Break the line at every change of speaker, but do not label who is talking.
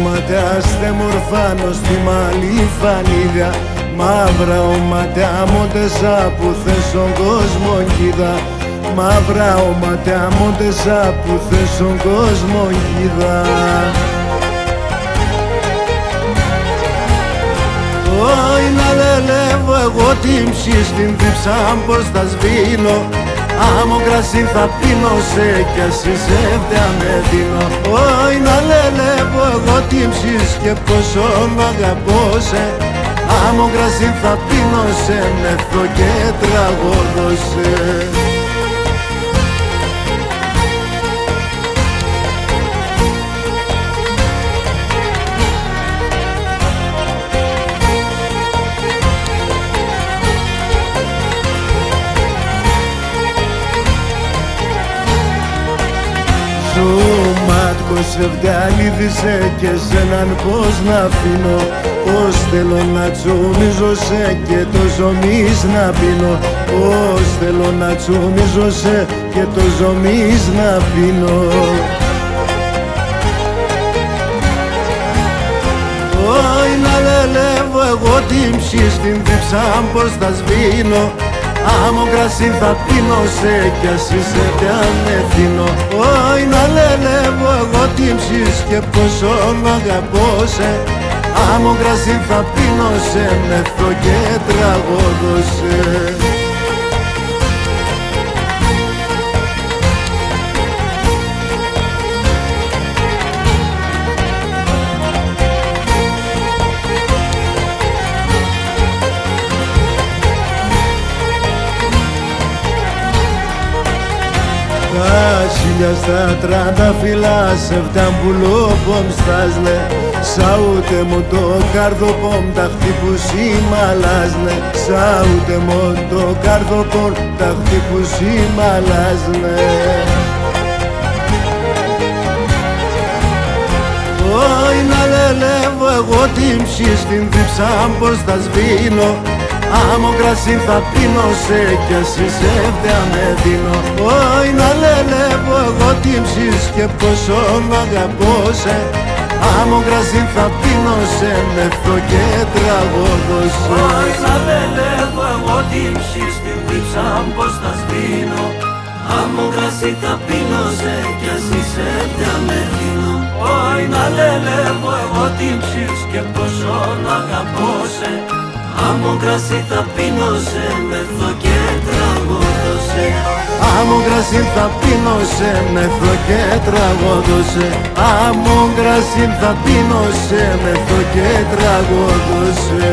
μάτια στεμορφάνω στη μαλλιφανίδα, μαύρα μάτια μοντεσά που θες στον κόσμο κοίτα, μαύρα μάτια μοντεσά που θες στον κόσμο κοίτα. Όχι να λελεύω εγώ την ψη στην δίψα πως θα σβήνω, άμμο κρασί θα πίνω σε κι ας είσαι φταία με δίνω. Όχι να λελεύω εγώ την ψη και πόσο μ' αγαπώ σε, άμμο κρασί θα πίνω σε μεθό και τραγωδώ σε. Σου μάτκος ευδιαλίδησε και σέναν πως να αφήνω, πως θέλω να τσουμίζω σε και το ζωμής να πίνω, πως θέλω να τσουμίζω σε και το ζωμής να πίνω. Όχι να λελεύω εγώ την ψη στην δίψα πως θα σβήνω, άμμο κρασί θα πίνω σε κι ας είσαι πια μεθύνω. Όχι να λελεύω εγώ την ψη και πόσο μ' αγαπώ σε, άμμο κρασί θα πίνω σε μεθό και τραγωδώ σε. Τα χίλια στα 30 φύλλα σε φτάμπουλο πομ στάσνε, σα ούτε μου το καρδοπομ τα χτύπουσι μαλάσνε, σα ούτε μου το καρδοπομ τα χτύπουσι μαλάσνε. Όχι να λελεύω εγώ την ψη στην δίψα πως θα σβήνω, άμμο κρασί θα πίνω σε κι ας είσαι φταία με δίνω. Όχι να λελεύω εγώ την ψη και πόσο μ' αγαπώ σε, άμμο κρασί θα πίνω σε μεθό και τραγωδώ σε.
Όχι να λελεύω εγώ την ψη στην δίψα πως θα σβήνω, άμμο κρασί θα πίνω σε κι ας είσαι φταία με δίνω. Όχι να λελεύω εγώ την ψη και πόσο μ' αγαπώ σε, άμμο κρασί θα πίνω σε μεθό και τραγωδώ σε.
Άμμο κρασί θα πίνω σε μεθό και τραγωδώ σε, άμμο κρασί θα πίνω σε μεθό και τραγωδώ σε.